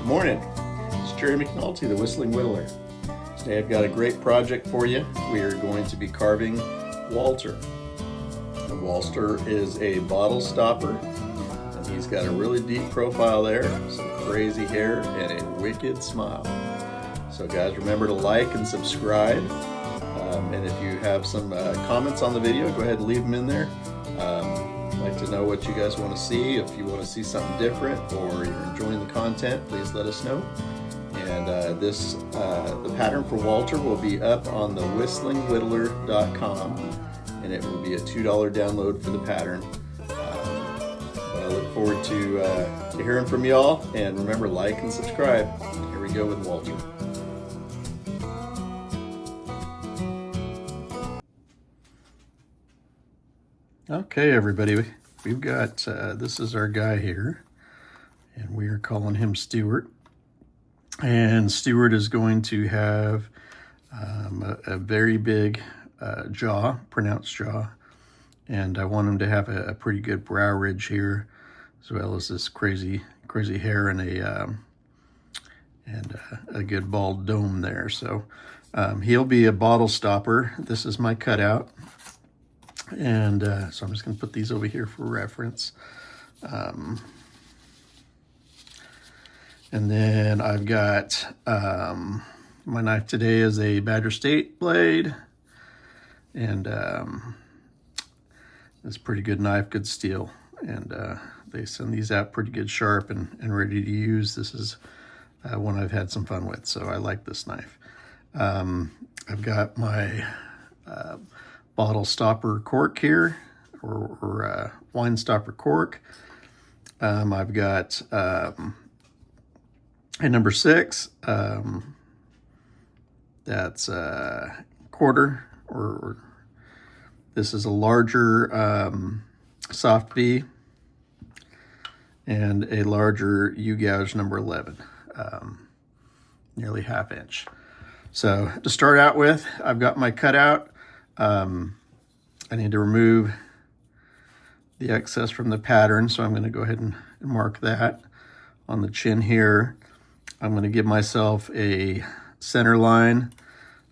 Good morning. It's Jerry McNulty, the Whistling Whittler. Today I've got a great project for you. We are going to be carving Walter. And Walter is a bottle stopper, and he's got a really deep profile there, some crazy hair, and a wicked smile. So guys, remember to like and subscribe. And if you have some comments on the video, go ahead and leave them in there. I'd like to know what you guys want to see. If you want to see something different or you're enjoying the content, please let us know. And the pattern for Walter will be up on the whistlingwhittler.com, and it will be a $2 download for the pattern. But I look forward to hearing from y'all, and remember, like and subscribe. Here we go with Walter. Okay, everybody, we've got, this is our guy here, and we are calling him Stuart. And Stuart is going to have a very big jaw, pronounced jaw, and I want him to have a pretty good brow ridge here, as well as this crazy hair and a good bald dome there. So he'll be a bottle stopper. This is my cutout. And so I'm just going to put these over here for reference. And then I've got my knife today is a Badger State blade. And it's a pretty good knife, good steel. And they send these out pretty good sharp and ready to use. This is one I've had some fun with, so I like this knife. I've got my bottle stopper cork here, or wine stopper cork. I've got a number 6. That's a quarter, or this is a larger soft V, and a larger U-gouge number 11, nearly 1/2 inch. So to start out with, I've got my cutout. I need to remove the excess from the pattern, so I'm going to go ahead and mark that on the chin here. I'm going to give myself a center line.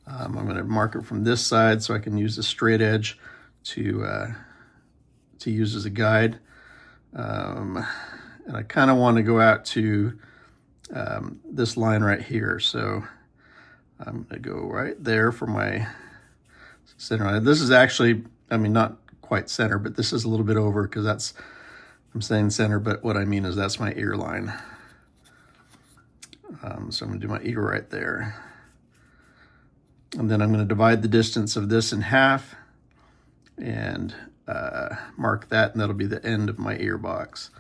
I'm going to mark it from this side so I can use the straight edge to use as a guide. And I kind of want to go out to this line right here, so I'm going to go right there for my center line. This is actually, I mean, not quite center, but this is a little bit over, because that's, I'm saying center, but what I mean is that's my ear line. So I'm going to do my ear right there. And then I'm going to divide the distance of this in half and mark that, and that'll be the end of my ear box.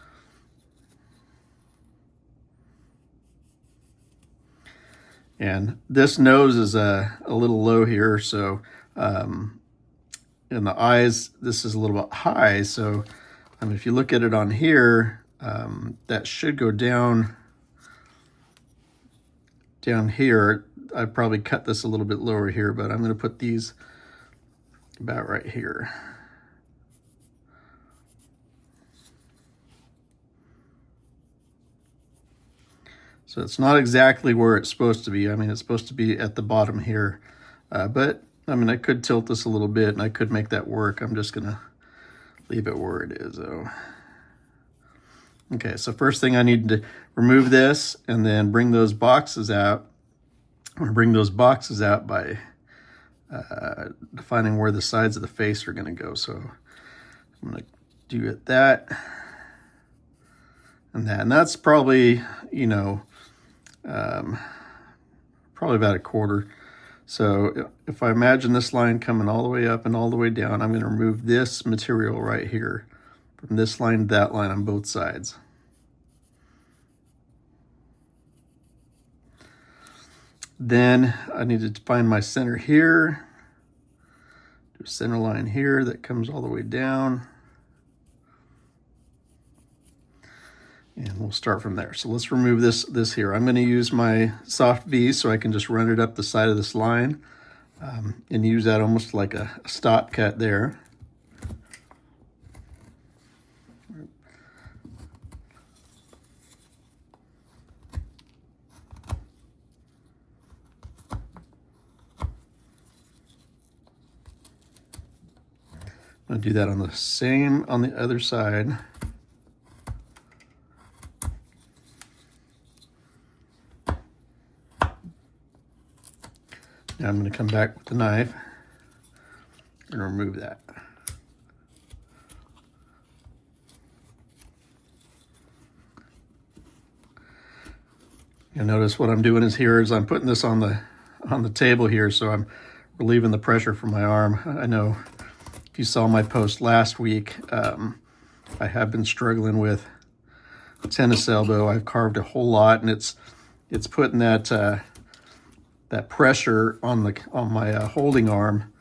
And this nose is a little low here, so in the eyes, this is a little bit high. So if you look at it on here, that should go down here. I'd probably cut this a little bit lower here, but I'm going to put these about right here. So it's not exactly where it's supposed to be. I mean, it's supposed to be at the bottom here, but I mean, I could tilt this a little bit and I could make that work. I'm just gonna leave it where it is though. Okay, so first thing I need to remove this and then bring those boxes out. I'm gonna bring those boxes out by defining where the sides of the face are gonna go. So I'm gonna do it that and that. And that's probably, you know, probably about a quarter. So if I imagine this line coming all the way up and all the way down, I'm going to remove this material right here from this line to that line on both sides. Then I need to find my center here. Do a center line here that comes all the way down. And we'll start from there. So let's remove this here. I'm going to use my soft V so I can just run it up the side of this line and use that almost like a stop cut there. I'm going to do that on the same on the other side. Now I'm going to come back with the knife and remove that. You'll notice what I'm doing is I'm putting this on the table here, so I'm relieving the pressure from my arm. I know if you saw my post last week, I have been struggling with tennis elbow. I've carved a whole lot, and it's putting that that pressure on my holding arm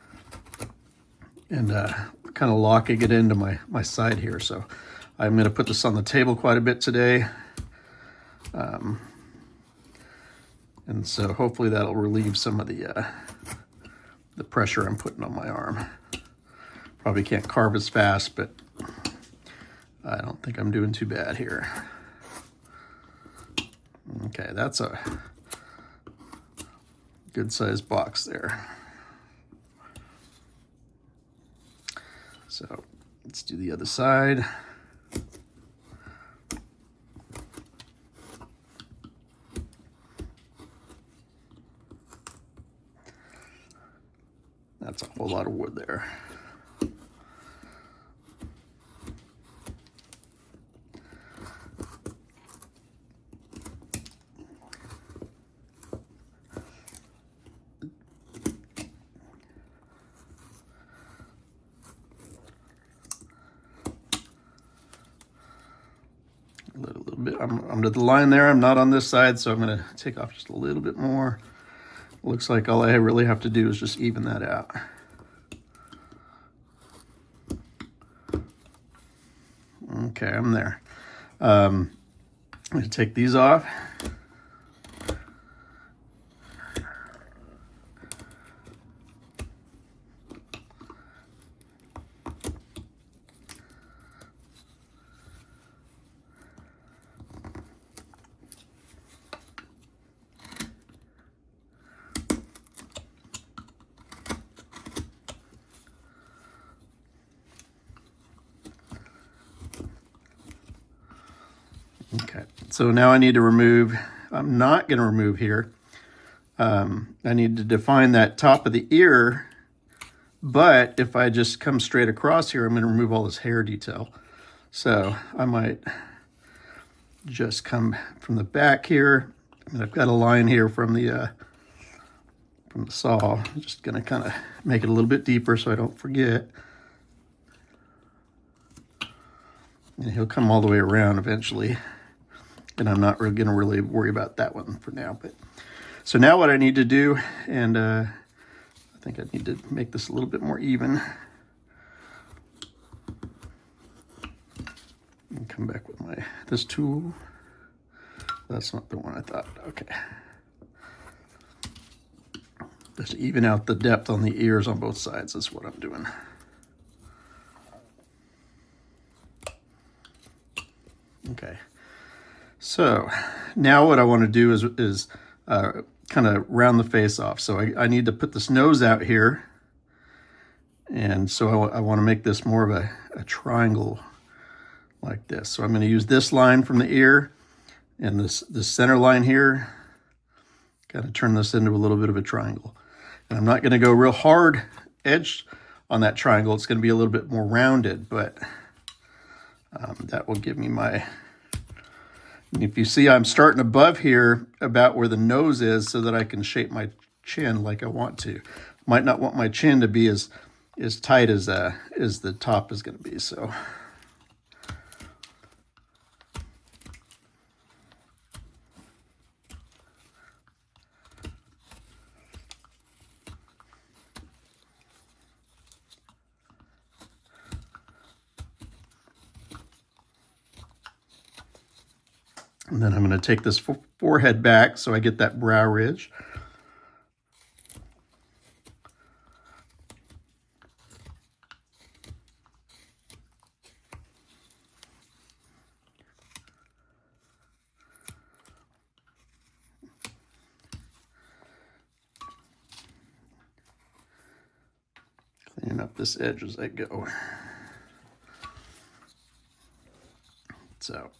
and kind of locking it into my side here. So I'm going to put this on the table quite a bit today. And so hopefully that'll relieve some of the pressure I'm putting on my arm. Probably can't carve as fast, but I don't think I'm doing too bad here. Okay, that's a good sized box there. So let's do the other side. That's a whole lot of wood there. A little bit. I'm under the line there. I'm not on this side, so I'm going to take off just a little bit more. Looks like all I really have to do is just even that out. Okay, I'm there. I'm going to take these off. Okay, so now I need to remove, I'm not going to remove here. I need to define that top of the ear, but if I just come straight across here, I'm going to remove all this hair detail. So I might just come from the back here. I mean, I've got a line here from the saw. I'm just going to kind of make it a little bit deeper so I don't forget. And he'll come all the way around eventually. And I'm not really going to really worry about that one for now. But so now what I need to do, and I think I need to make this a little bit more even. And come back with this tool. That's not the one I thought. Okay. Just even out the depth on the ears on both sides is what I'm doing. Okay. So now what I want to do is kind of round the face off. So I need to put this nose out here. And so I want to make this more of a triangle like this. So I'm going to use this line from the ear and this center line here. Kind of turn this into a little bit of a triangle. And I'm not going to go real hard edge on that triangle. It's going to be a little bit more rounded, but that will give me my... And if you see, I'm starting above here about where the nose is so that I can shape my chin like I want to. Might not want my chin to be as tight as the top is going to be. So and then I'm going to take this forehead back so I get that brow ridge. Clean line up this edge as I go. So.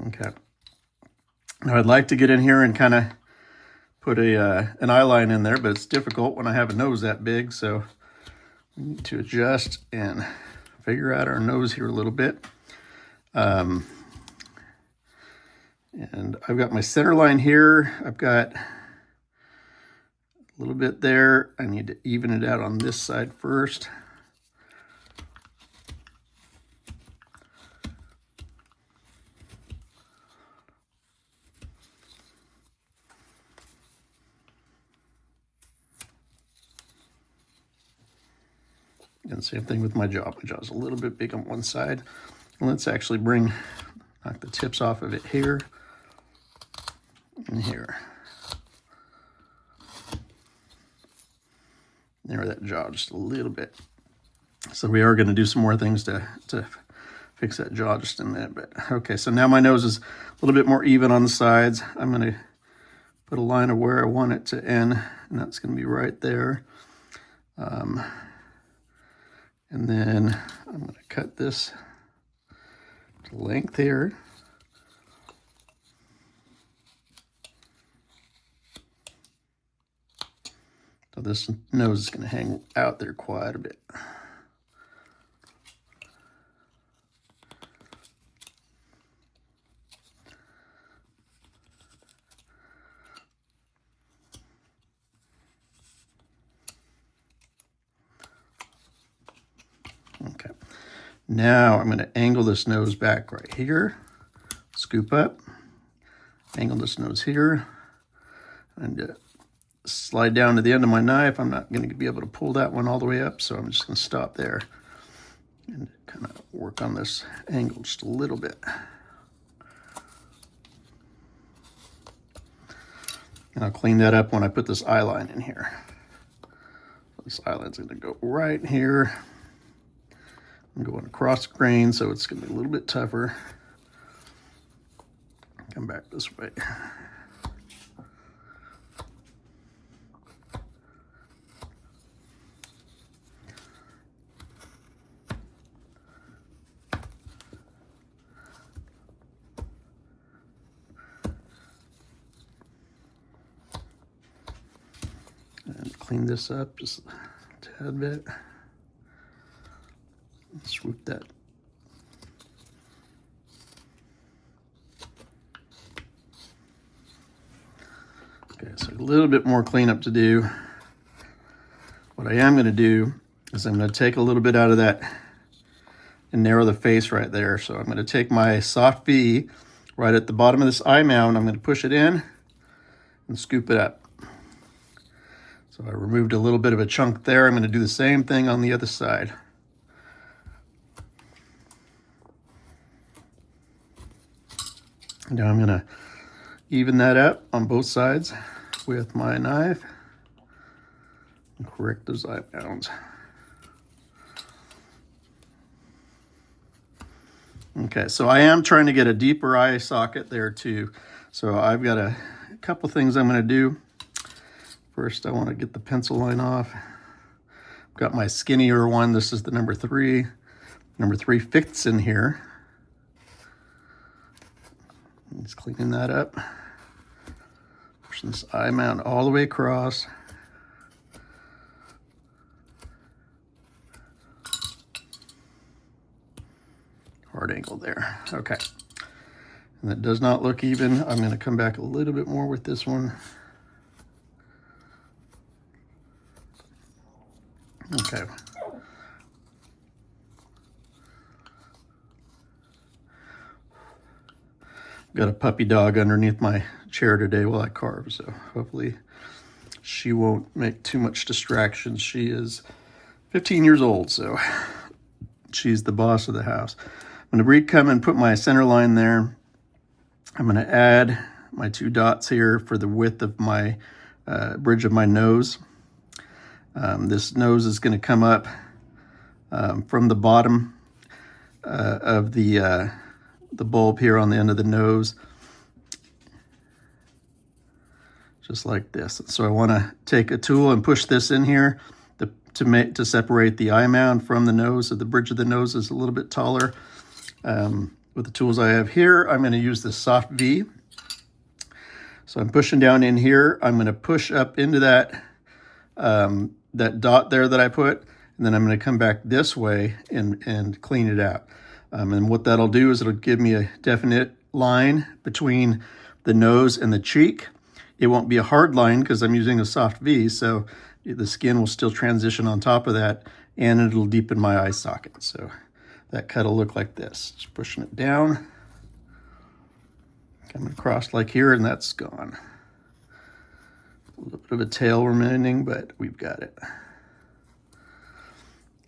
Okay. Now I'd like to get in here and kind of put an eye line in there, but it's difficult when I have a nose that big, so we need to adjust and figure out our nose here a little bit. And I've got my center line here. I've got a little bit there. I need to even it out on this side first. And same thing with my jaw. My jaw's a little bit big on one side. Let's actually knock the tips off of it here and here. Narrow that jaw just a little bit. So we are going to do some more things to fix that jaw just in a minute. But okay, so now my nose is a little bit more even on the sides. I'm going to put a line of where I want it to end, and that's going to be right there. And then I'm going to cut this to length here. So this nose is going to hang out there quite a bit. Okay, now I'm going to angle this nose back right here, scoop up, angle this nose here, and slide down to the end of my knife. I'm not going to be able to pull that one all the way up, so I'm just going to stop there and kind of work on this angle just a little bit. And I'll clean that up when I put this eye line in here. This eye line's going to go right here. I'm going across the grain, so it's going to be a little bit tougher. Come back this way. And clean this up just a tad bit. Swoop that. Okay, so a little bit more cleanup to do. What I am going to do is I'm going to take a little bit out of that and narrow the face right there. So I'm going to take my soft V right at the bottom of this eye mound. I'm going to push it in and scoop it up. So I removed a little bit of a chunk there. I'm going to do the same thing on the other side. Now I'm going to even that up on both sides with my knife and correct those eye mounds. Okay, so I am trying to get a deeper eye socket there too. So I've got a couple things I'm going to do. First, I want to get the pencil line off. I've got my skinnier one. This is the number 3. Number 3 fits in here. Just cleaning that up. Pushing this eye mount all the way across. Hard angle there. Okay. And that does not look even. I'm going to come back a little bit more with this one. Okay. Got a puppy dog underneath my chair today while I carve, so hopefully she won't make too much distraction. She is 15 years old, so she's the boss of the house. I'm going to come and put my center line there. I'm going to add my 2 dots here for the width of my bridge of my nose. This nose is going to come up from the bottom of the bulb here on the end of the nose, just like this. So I want to take a tool and push this in here to separate the eye mound from the nose. So the bridge of the nose is a little bit taller. With the tools I have here, I'm going to use this soft V. So I'm pushing down in here. I'm going to push up into that that dot there that I put, and then I'm going to come back this way and clean it out. And what that'll do is it'll give me a definite line between the nose and the cheek. It won't be a hard line because I'm using a soft V, so the skin will still transition on top of that, and it'll deepen my eye socket. So that cut will look like this. Just pushing it down, coming across like here, and that's gone. A little bit of a tail remaining, but we've got it.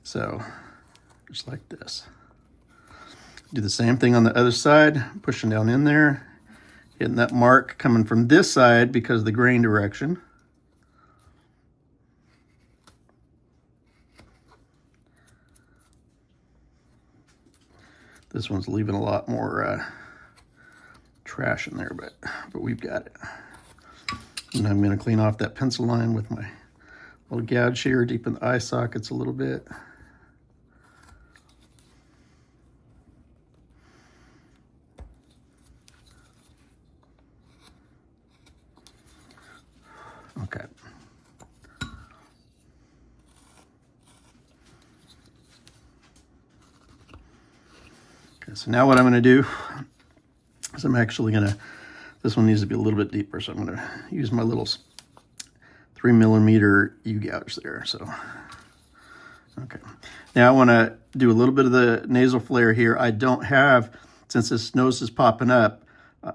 So just like this. Do the same thing on the other side, pushing down in there, hitting that mark coming from this side because of the grain direction. This one's leaving a lot more trash in there, but we've got it. And I'm going to clean off that pencil line with my little gouge here, deepen the eye sockets a little bit. Okay. Okay, so now what I'm going to do is I'm actually going to, this one needs to be a little bit deeper, so I'm going to use my little 3mm U-gouge there. So, okay. Now I want to do a little bit of the nasal flare here. I don't have, since this nose is popping up, I'm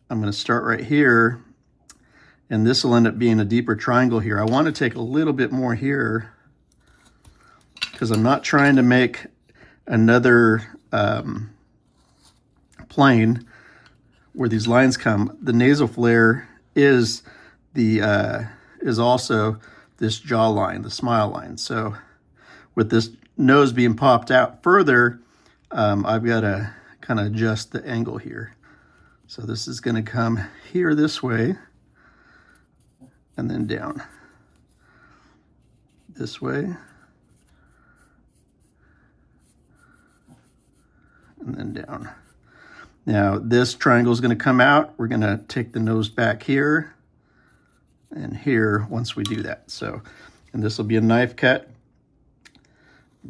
going to start right here, and this will end up being a deeper triangle here. I want to take a little bit more here because I'm not trying to make another plane where these lines come. The nasal flare is also this jawline, the smile line. So with this nose being popped out further, I've got to kind of adjust the angle here. So this is going to come here this way and then down this way and then down. Now this triangle is going to come out. We're going to take the nose back here and here once we do that. So, and this will be a knife cut.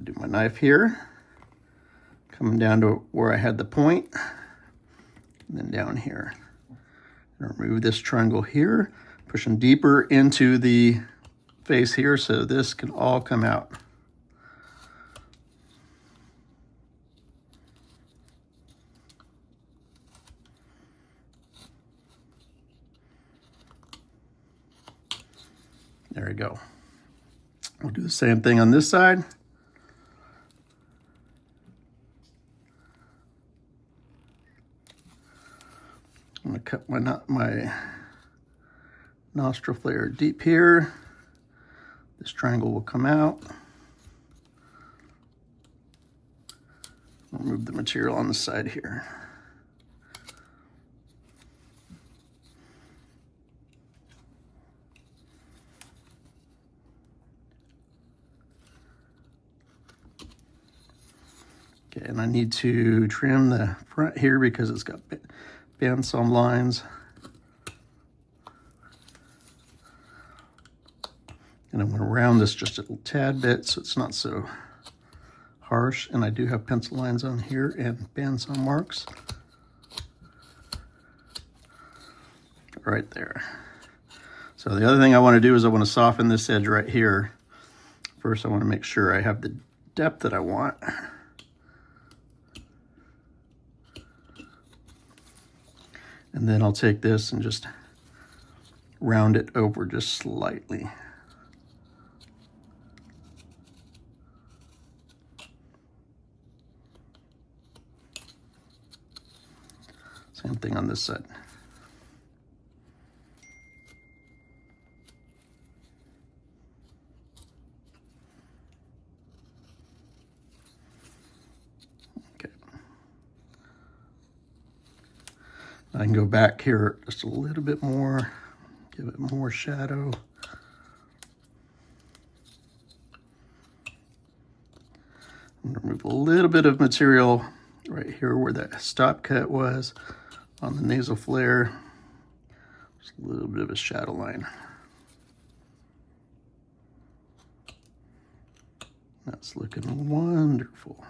Do my knife here, coming down to where I had the point, and then down here. And remove this triangle here, pushing deeper into the face here so this can all come out. There we go. We'll do the same thing on this side. I'm going to cut my nostril flare deep here. This triangle will come out. Remove the material on the side here. Okay, and I need to trim the front here because it's got bandsaw lines. And I'm going to round this just a tad bit so it's not so harsh. And I do have pencil lines on here and bandsaw marks. Right there. So the other thing I want to do is I want to soften this edge right here. First I want to make sure I have the depth that I want. And then I'll take this and just round it over just slightly. Same thing on this side. Okay. I can go back here just a little bit more, give it more shadow. I'm going to remove a little bit of material right here where that stop cut was on the nasal flare. Just a little bit of a shadow line. That's looking wonderful.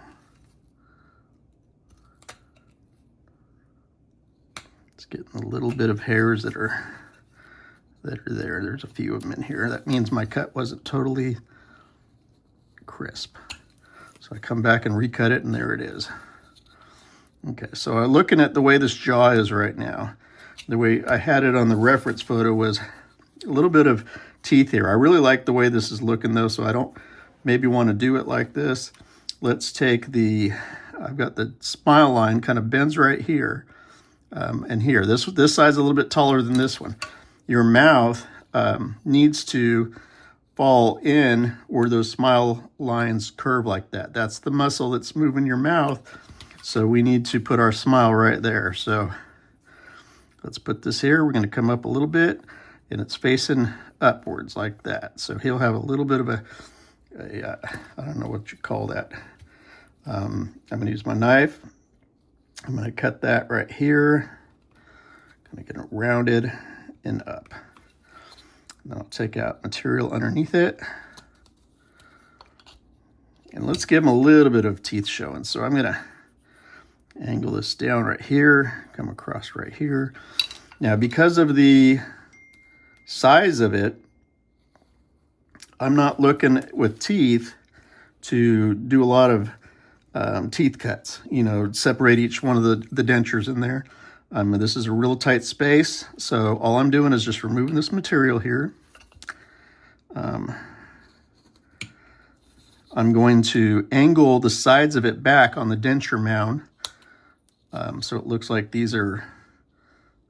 It's getting a little bit of hairs that are there. There's a few of them in here. That means my cut wasn't totally crisp. So I come back and recut it, and there it is. Okay, so looking at the way this jaw is right now, the way I had it on the reference photo was a little bit of teeth here. I really like the way this is looking though, so I don't maybe want to do it like this. Let's take I've got the smile line kind of bends right here and here. This side's a little bit taller than this one. Your mouth needs to fall in where those smile lines curve like that. That's the muscle that's moving your mouth. So we need to put our smile right there. So let's put this here. We're going to come up a little bit, and it's facing upwards like that. So he'll have a little bit of I don't know what you call that. I'm going to use my knife. I'm going to cut that right here. Going to get it rounded and up. Then I'll take out material underneath it. And let's give him a little bit of teeth showing. So I'm going to angle this down right here, come across right here. Now, because of the size of it, I'm not looking with teeth to do a lot of teeth cuts, separate each one of the dentures in there. This is a real tight space, so all I'm doing is just removing this material here. I'm going to angle the sides of it back on the denture mound, so it looks like these are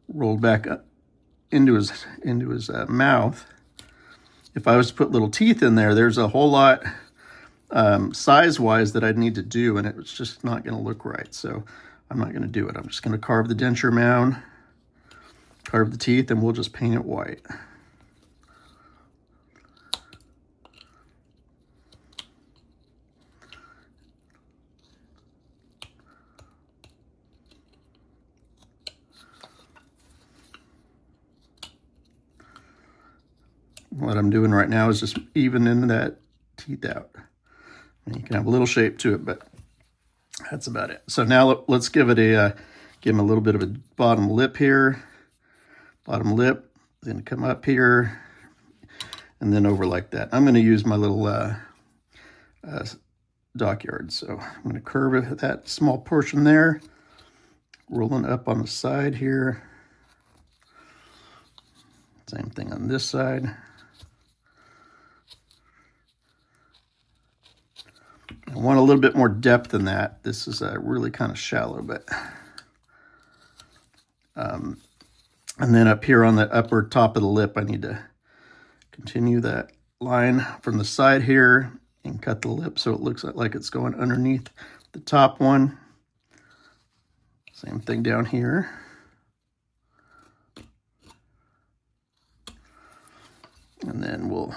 rolled back up into his mouth. If I was to put little teeth in there, there's a whole lot size-wise that I'd need to do, and it's just not going to look right. So I'm not going to do it. I'm just going to carve the denture mound, carve the teeth, and we'll just paint it white. What I'm doing right now is just evening that teeth out. And you can have a little shape to it, but that's about it. So now let's give it give him a little bit of a bottom lip here. Bottom lip, then come up here, and then over like that. I'm going to use my little dockyard. So I'm going to curve that small portion there, rolling up on the side here. Same thing on this side. I want a little bit more depth than that. This is really kind of shallow, but and then up here on the upper top of the lip, I need to continue that line from the side here and cut the lip so it looks like it's going underneath the top one. Same thing down here. And then we'll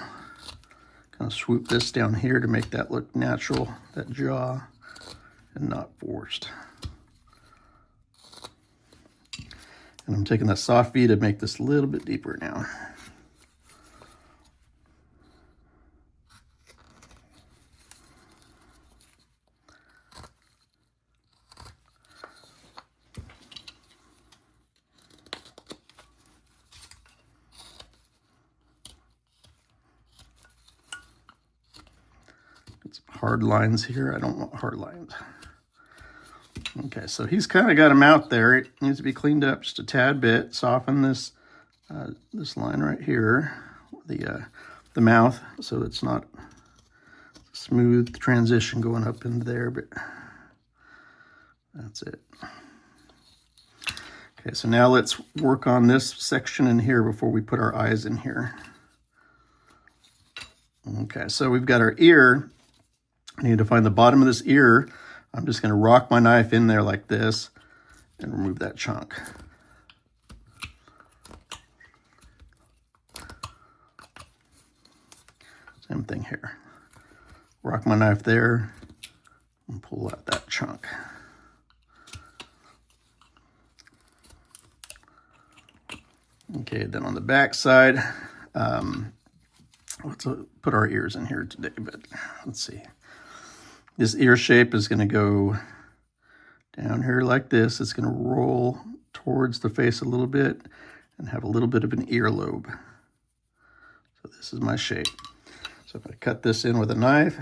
kind of swoop this down here to make that look natural, that jaw, and not forced. And I'm taking that soft V to make this a little bit deeper now. Hard lines here. I don't want hard lines. Okay, so he's kind of got him out there. It needs to be cleaned up just a tad bit. Soften this this line right here, the mouth, so it's not a smooth transition going up into there, but that's it. Okay, so now let's work on this section in here before we put our eyes in here. Okay, so we've got our ear. I need to find the bottom of this ear. I'm just going to rock my knife in there like this and remove that chunk. Same thing here. Rock my knife there and pull out that chunk. Okay, then on the back side, let's put our ears in here today, but let's see. This ear shape is going to go down here like this. It's going to roll towards the face a little bit and have a little bit of an earlobe. So this is my shape. So if I cut this in with a knife,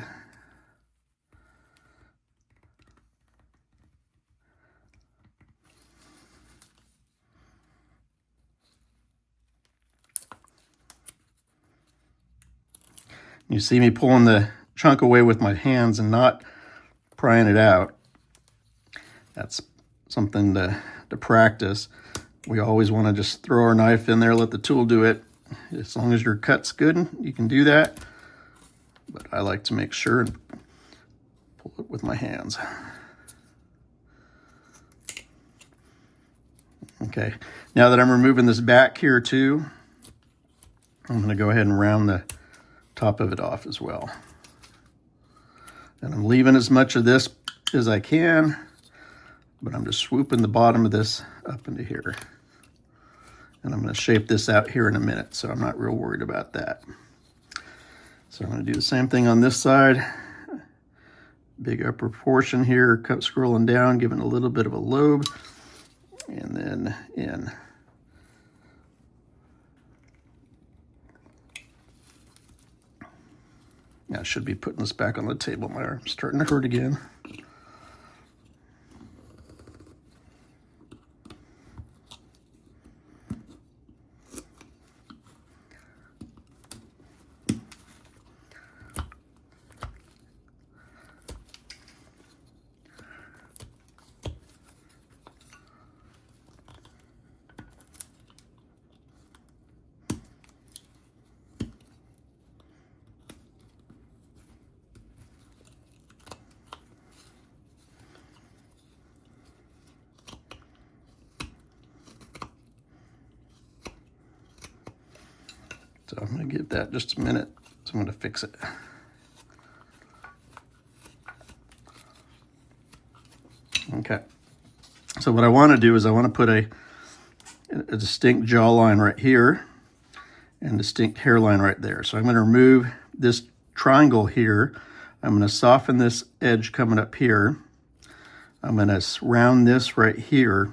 you see me pulling the chunk away with my hands and not prying it out. That's something to practice. We always want to just throw our knife in there, let the tool do it. As long as your cut's good, you can do that. But I like to make sure and pull it with my hands. Okay, now that I'm removing this back here too, I'm going to go ahead and round the top of it off as well. And I'm leaving as much of this as I can, but I'm just swooping the bottom of this up into here. And I'm going to shape this out here in a minute, so I'm not real worried about that. So I'm going to do the same thing on this side. Big upper portion here, scrolling down, giving a little bit of a lobe, and then in. Yeah, I should be putting this back on the table. My arm's starting to hurt again. So I'm going to give that just a minute. So I'm going to fix it. Okay. So what I want to do is I want to put a distinct jawline right here and distinct hairline right there. So I'm going to remove this triangle here. I'm going to soften this edge coming up here. I'm going to round this right here.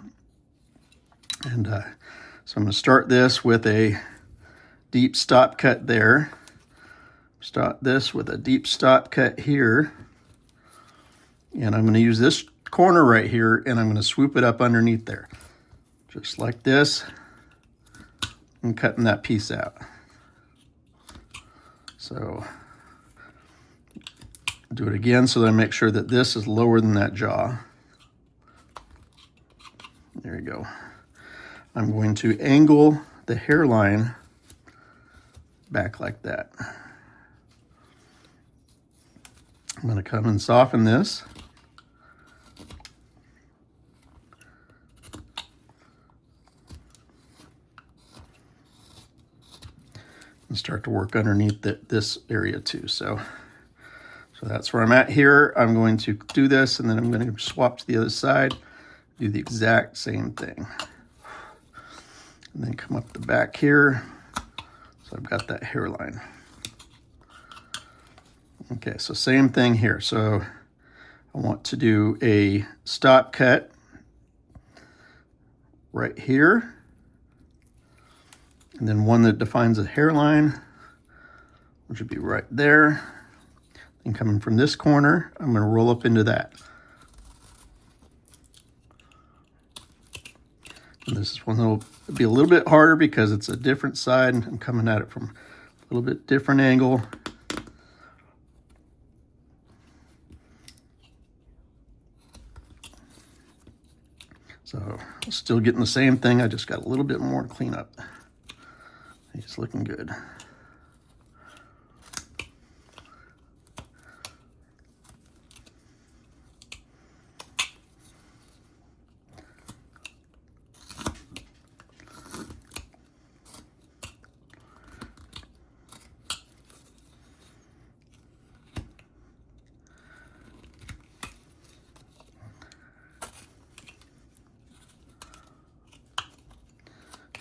And so I'm going to start this with a deep stop cut there. Start this with a deep stop cut here. And I'm going to use this corner right here and I'm going to swoop it up underneath there. Just like this. And cutting that piece out. So do it again so that I make sure that this is lower than that jaw. There you go. I'm going to angle the hairline back like that. I'm going to come and soften this. And start to work underneath this area too. So that's where I'm at here. I'm going to do this and then I'm going to swap to the other side, do the exact same thing. And then come up the back here. So I've got that hairline. Okay, so same thing here. So I want to do a stop cut right here. And then one that defines a hairline, which would be right there. And coming from this corner, I'm going to roll up into that. And this one will be a little bit harder because it's a different side and I'm coming at it from a little bit different angle. So Still getting the same thing. I just got a little bit more to clean up. He's looking good.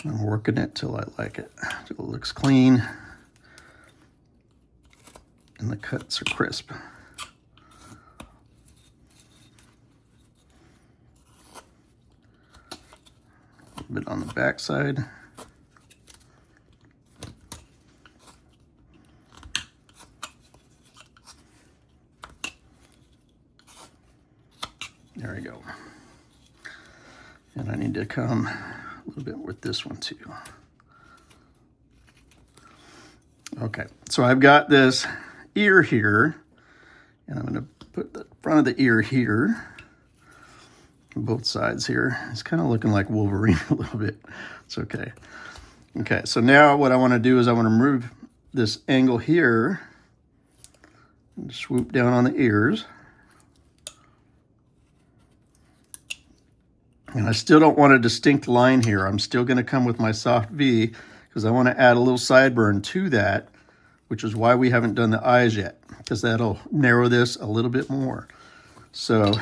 I'm working it till I like it, till it looks clean and the cuts are crisp. A bit on the back side. There we go. And I need to come a little bit with this one too. Okay, so I've got this ear here, and I'm going to put the front of the ear here, both sides here. It's kind of looking like Wolverine a little bit. It's okay. Okay, so now what I want to do is I want to remove this angle here and swoop down on the ears. And I still don't want a distinct line here. I'm still going to come with my soft V because I want to add a little sideburn to that, which is why we haven't done the eyes yet, because that'll narrow this a little bit more. So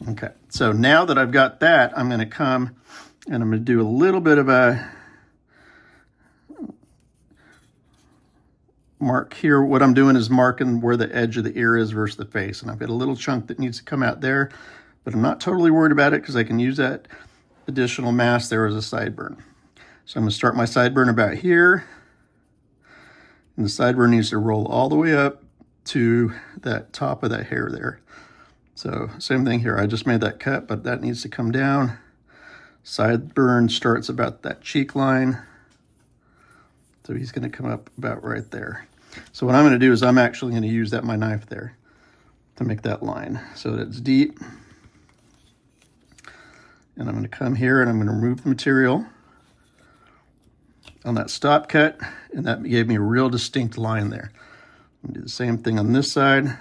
okay, so now that I've got that, I'm going to come and I'm going to do a little bit of a mark here. What I'm doing is marking where the edge of the ear is versus the face. And I've got a little chunk that needs to come out there, but I'm not totally worried about it because I can use that additional mass there as a sideburn. So I'm going to start my sideburn about here. And the sideburn needs to roll all the way up to that top of that hair there. So same thing here. I just made that cut, but that needs to come down. Sideburn starts about that cheek line. So he's going to come up about right there. So what I'm going to do is I'm actually going to use my knife there to make that line so that it's deep. And I'm going to come here and I'm going to remove the material on that stop cut, and that gave me a real distinct line there. I'm going to do the same thing on this side.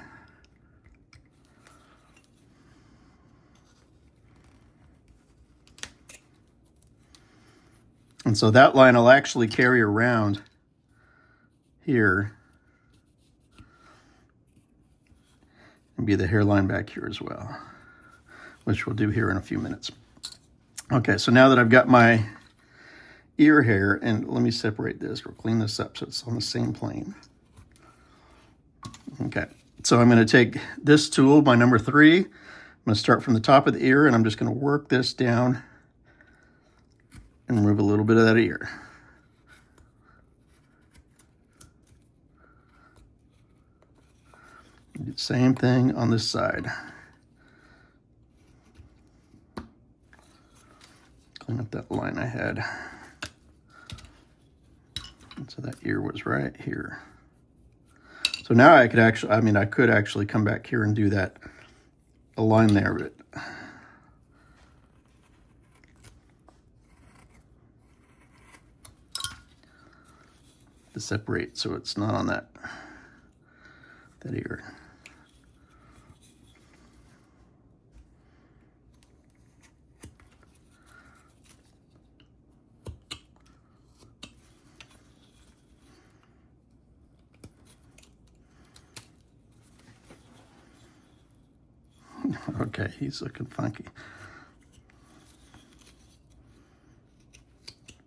And so that line will actually carry around here and be the hairline back here as well, which we'll do here in a few minutes. Okay, so now that I've got my ear hair, and let me separate this or clean this up so it's on the same plane. Okay, so I'm going to take this tool, my number 3. I'm going to start from the top of the ear, and I'm just going to work this down and remove a little bit of that ear. Do the same thing on this side. Clean up that line I had. And so that ear was right here. So now I could actually, I could actually come back here and do that, a line there, but to separate so it's not on that ear. Okay, he's looking funky.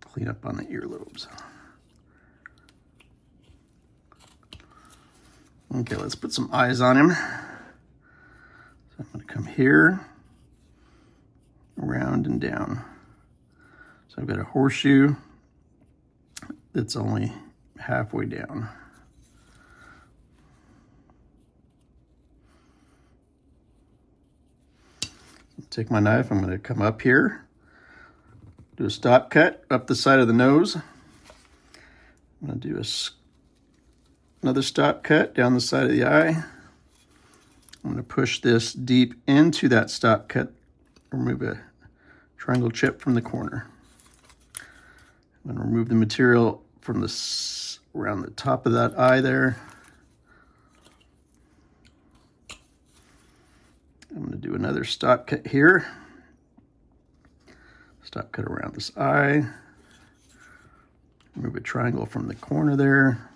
Clean up on the earlobes. Okay, let's put some eyes on him. So I'm going to come here, around and down. So I've got a horseshoe that's only halfway down. Take my knife, I'm going to come up here, Do a stop cut up the side of the nose. I'm going to do another stop cut down the side of the eye. I'm going to push this deep into that stop cut, remove a triangle chip from the corner. I'm going to remove the material from around the top of that eye there. I'm going to do another stop cut here. Stop cut around this eye. Remove a triangle from the corner there.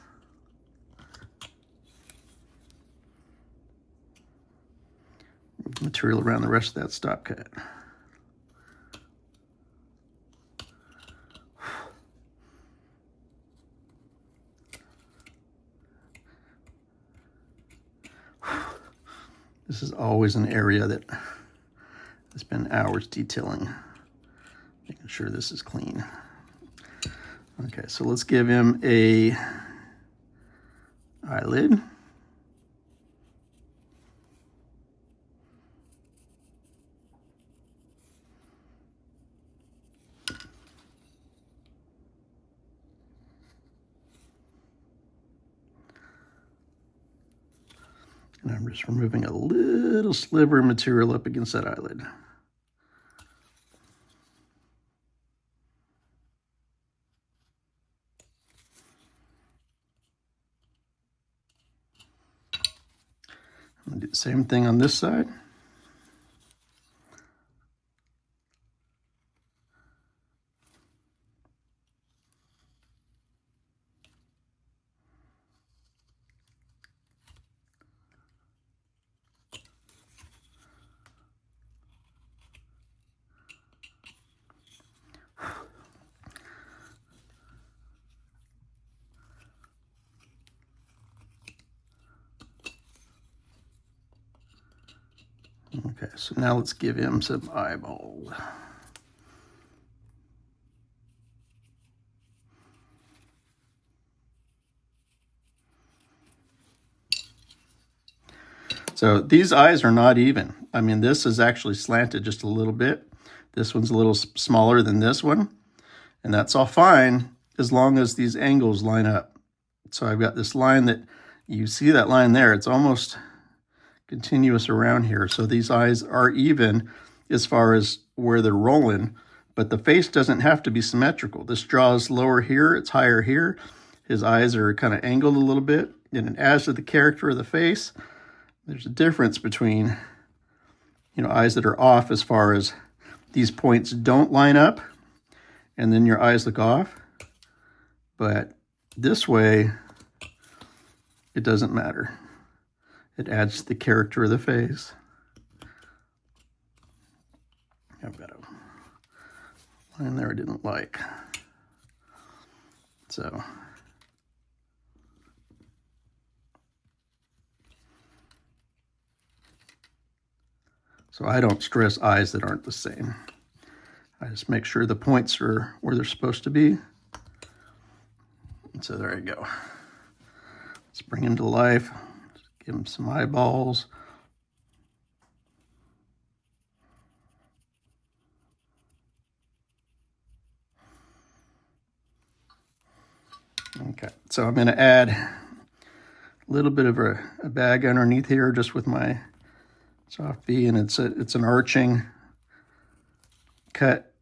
Move the material around the rest of that stop cut. This is always an area that I spend hours detailing, making sure this is clean. Okay, so let's give him a eyelid. And I'm just removing a little sliver of material up against that eyelid. I'm going to do the same thing on this side. Okay, so now let's give him some eyeballs. So these eyes are not even. I mean, this is actually slanted just a little bit. This one's a little smaller than this one. And that's all fine as long as these angles line up. So I've got this line that, you see that line there, it's almost continuous around here. So these eyes are even as far as where they're rolling, but the face doesn't have to be symmetrical. This jaw is lower here, it's higher here. His eyes are kind of angled a little bit, and it adds to the character of the face. There's a difference between, eyes that are off as far as these points don't line up, and then your eyes look off. But this way, it doesn't matter. It adds to the character of the face. I've got a line there I didn't like. So I don't stress eyes that aren't the same. I just make sure the points are where they're supposed to be. And so there you go. Let's bring him to life. Give him some eyeballs. Okay, so I'm going to add a little bit of a bag underneath here just with my soft V, and it's an arching cut.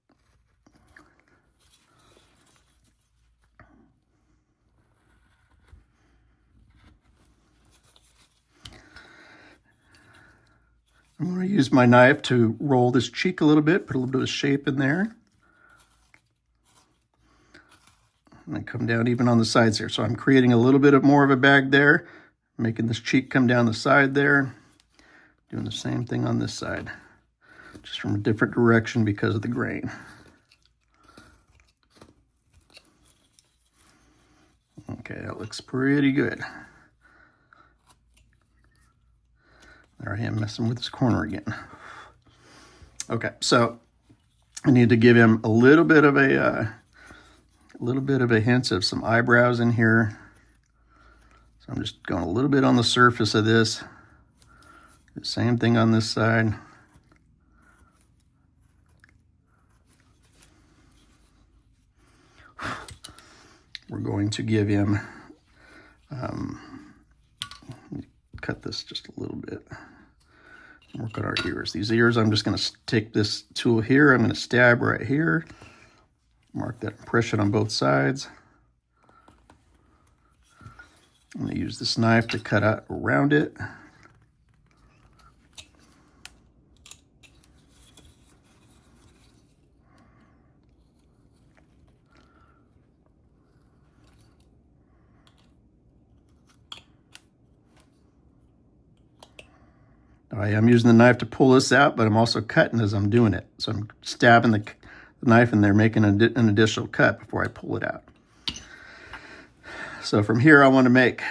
I'm going to use my knife to roll this cheek a little bit, put a little bit of shape in there. And then come down even on the sides here. So I'm creating a little bit more of a bag there, making this cheek come down the side there. Doing the same thing on this side, just from a different direction because of the grain. Okay, that looks pretty good. There I am messing with this corner again. Okay, so I need to give him a little bit of a hint of some eyebrows in here. So I'm just going a little bit on the surface of this. The same thing on this side. we're going to give him, cut this just a little bit, work on our ears. These ears, I'm just going to take this tool here, I'm going to stab right here, mark that impression on both sides. I'm going to use this knife to cut out around it. I am using the knife to pull this out, but I'm also cutting as I'm doing it. So I'm stabbing the knife in there, making an additional cut before I pull it out. So from here, I want to make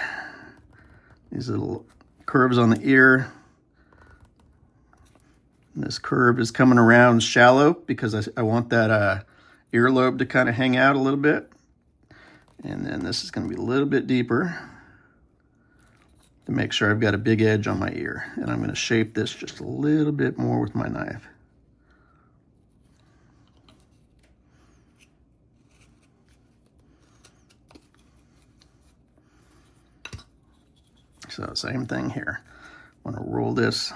these little curves on the ear. And this curve is coming around shallow because I want that earlobe to kind of hang out a little bit. And then this is going to be a little bit deeper to make sure I've got a big edge on my ear. And I'm going to shape this just a little bit more with my knife. So same thing here. I want to roll this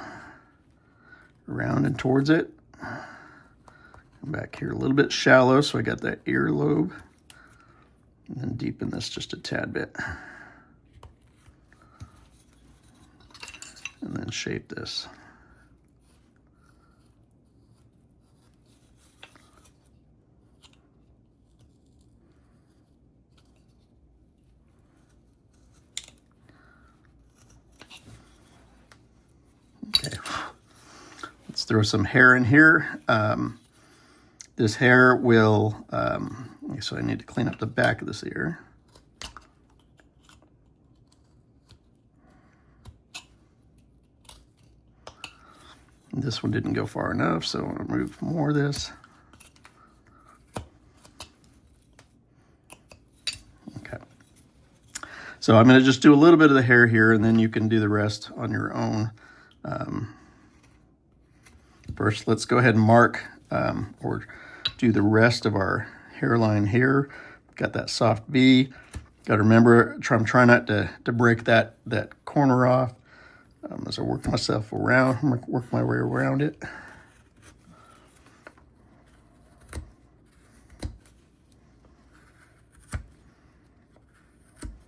around and towards it. Come back here a little bit shallow so I got that earlobe. And then deepen this just a tad bit. And then shape this. Okay, let's throw some hair in here. This hair will, so I need to clean up the back of this ear. This one didn't go far enough, so I'm going to remove more of this. Okay. So I'm going to just do a little bit of the hair here, and then you can do the rest on your own. First, let's go ahead and mark or do the rest of our hairline here. Got that soft V. Got to remember, I'm trying not to break that corner off. As I work myself around, work my way around it.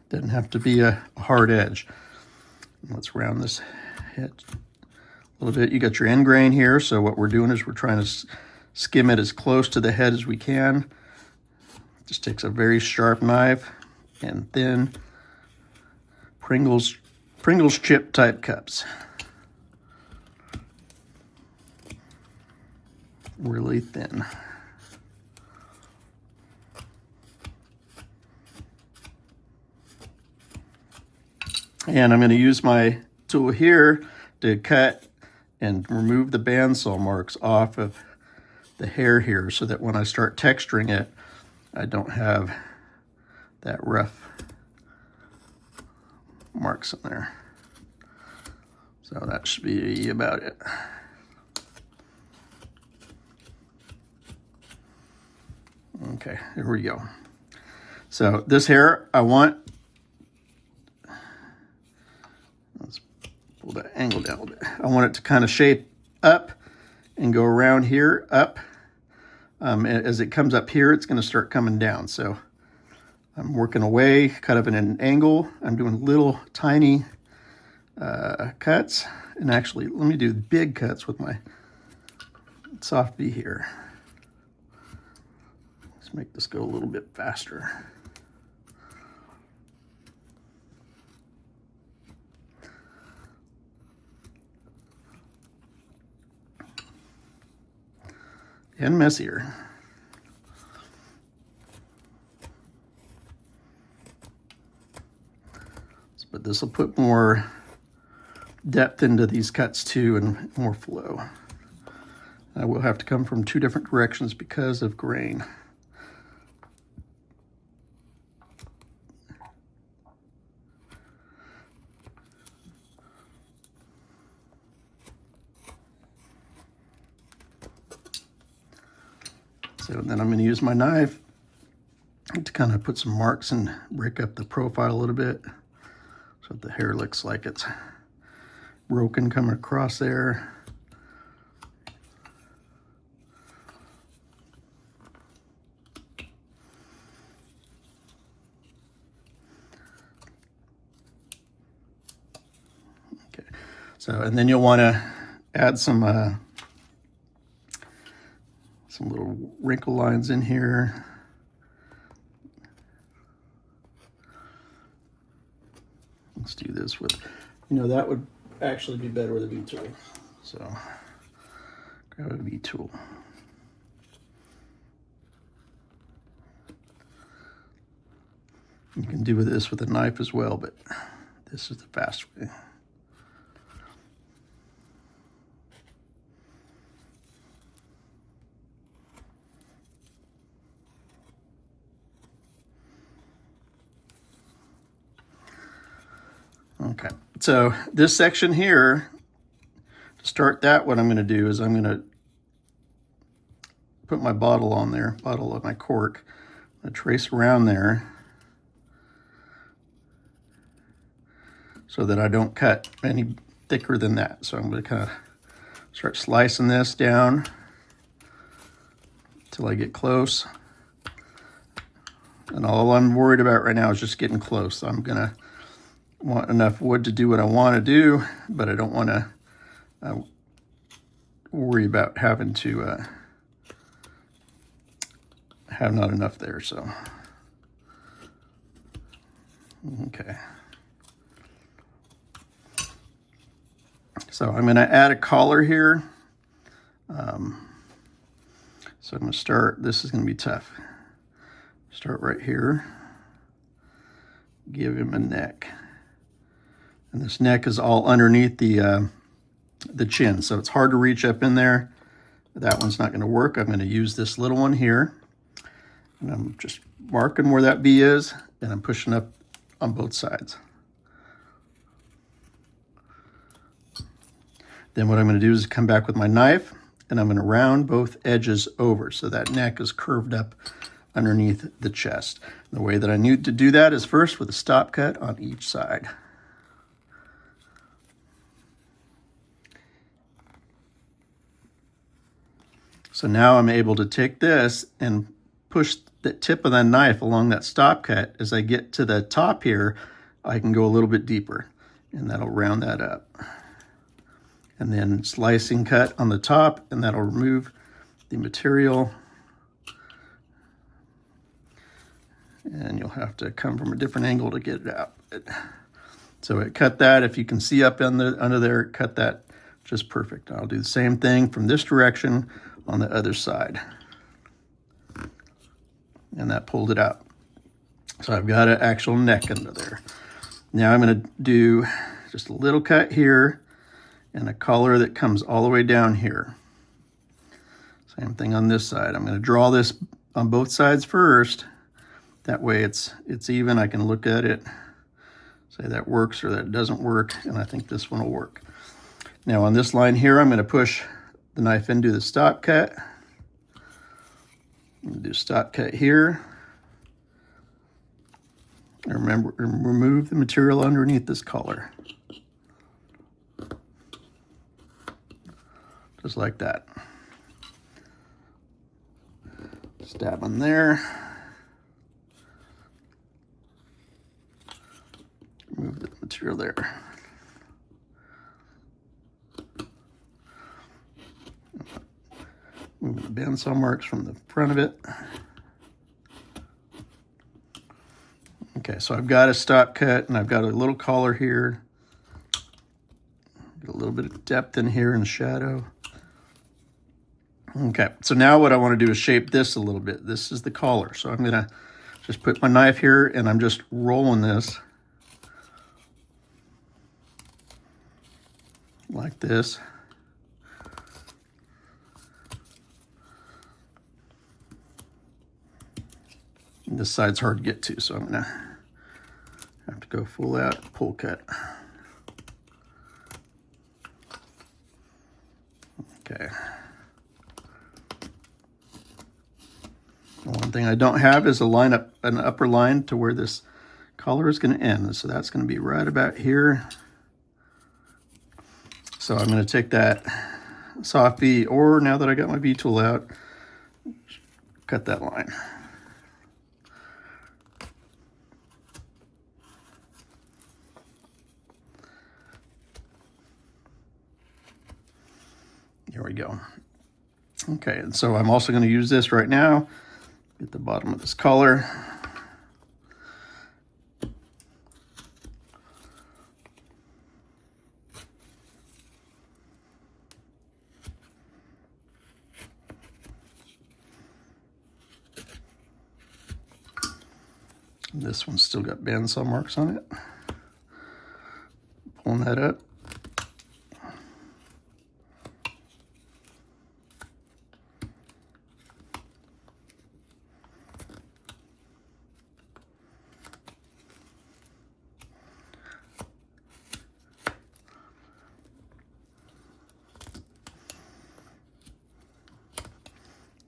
Doesn't have to be a hard edge. Let's round this head a little bit. You got your end grain here, so what we're doing is we're trying to skim it as close to the head as we can. Just takes a very sharp knife and thin Pringles chip type cups. Really thin. And I'm going to use my tool here to cut and remove the bandsaw marks off of the hair here so that when I start texturing it, I don't have that rough marks in there. So that should be about it. Okay, here we go. So this hair, let's pull that angle down a little bit. I want it to kind of shape up and go around here, up. As it comes up here, it's going to start coming down. So I'm working away, kind of in an angle. I'm doing little tiny cuts. And actually, let me do big cuts with my soft V here. Let's make this go a little bit faster. And messier. But this will put more depth into these cuts too and more flow. I will have to come from two different directions because of grain. So then I'm going to use my knife to kind of put some marks and break up the profile a little bit so the hair looks like it's broken coming across there. Okay, so and then you'll want to add some little wrinkle lines in here. Let's do this with, that would actually be better with a V-tool. So grab a V-tool. You can do this with a knife as well, but this is the fast way. Okay, so this section here, to start that, what I'm going to do is I'm going to put my bottle on there, bottle of my cork. I'm going to trace around there so that I don't cut any thicker than that. So I'm going to kind of start slicing this down until I get close. And all I'm worried about right now is just getting close. I'm going to want enough wood to do what I want to do, but I don't want to worry about having to have not enough there. So okay, so I'm going to add a collar here. So I'm going to start, this is going to be tough. Start right here, give him a neck. And this neck is all underneath the chin, so it's hard to reach up in there. That one's not going to work. I'm going to use this little one here, and I'm just marking where that V is, and I'm pushing up on both sides. Then what I'm going to do is come back with my knife, and I'm going to round both edges over so that neck is curved up underneath the chest. And the way that I need to do that is first with a stop cut on each side. So now I'm able to take this and push the tip of that knife along that stop cut. As I get to the top here, I can go a little bit deeper, and that'll round that up. And then slicing cut on the top, and that'll remove the material. And you'll have to come from a different angle to get it out. So it cut that, if you can see up under there, it cut that just perfect. I'll do the same thing from this direction on the other side. And that pulled it out. So I've got an actual neck under there. Now I'm going to do just a little cut here and a collar that comes all the way down here. Same thing on this side. I'm going to draw this on both sides first. That way it's even. I can look at it, say that works or that doesn't work, and I think this one will work. Now on this line here, I'm going to push the knife into the stop cut. I'm going to do stop cut here. And remember, remove the material underneath this collar. Just like that. Stab on there. Remove the material there. Move the bandsaw marks from the front of it. Okay, so I've got a stop cut and I've got a little collar here. Get a little bit of depth in here in the shadow. Okay, so now what I want to do is shape this a little bit. This is the collar. So I'm gonna just put my knife here and I'm just rolling this like this. And this side's hard to get to, so I'm gonna have to go full out, pull cut. Okay. One thing I don't have is an upper line to where this collar is going to end. So that's going to be right about here. So I'm going to take that soft V, or now that I got my V tool out, cut that line. Here we go. Okay, and so I'm also going to use this right now. Get the bottom of this collar. This one's still got bandsaw marks on it. Pulling that up.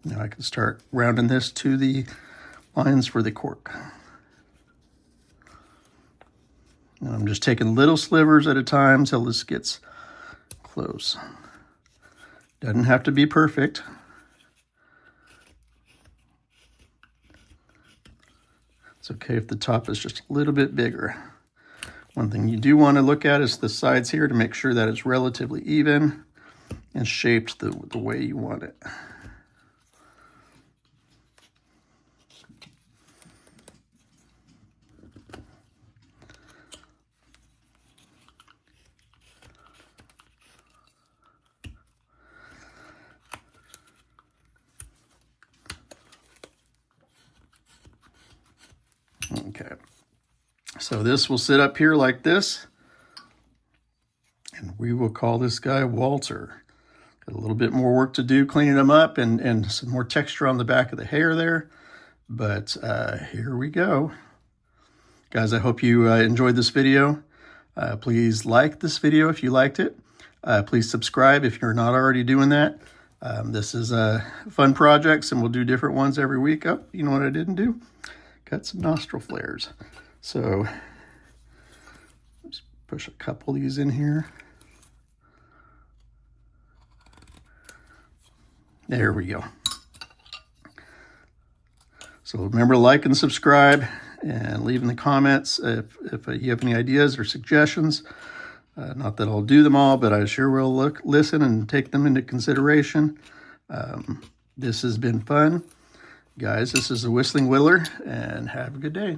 Now I can start rounding this to the lines for the cork. And I'm just taking little slivers at a time till this gets close. Doesn't have to be perfect. It's okay if the top is just a little bit bigger. One thing you do want to look at is the sides here to make sure that it's relatively even and shaped the way you want it. Okay, so this will sit up here like this, and we will call this guy Walter. Got a little bit more work to do cleaning him up and some more texture on the back of the hair there, but here we go. Guys, I hope you enjoyed this video. Please like this video if you liked it. Please subscribe if you're not already doing that. This is fun projects, and we'll do different ones every week. Oh, you know what I didn't do? Got some nostril flares. So just push a couple of these in here. There we go. So remember to like and subscribe, and leave in the comments if you have any ideas or suggestions. Not that I'll do them all, but I sure will listen and take them into consideration. This has been fun. Guys, this is the Whistling Whittler, and have a good day.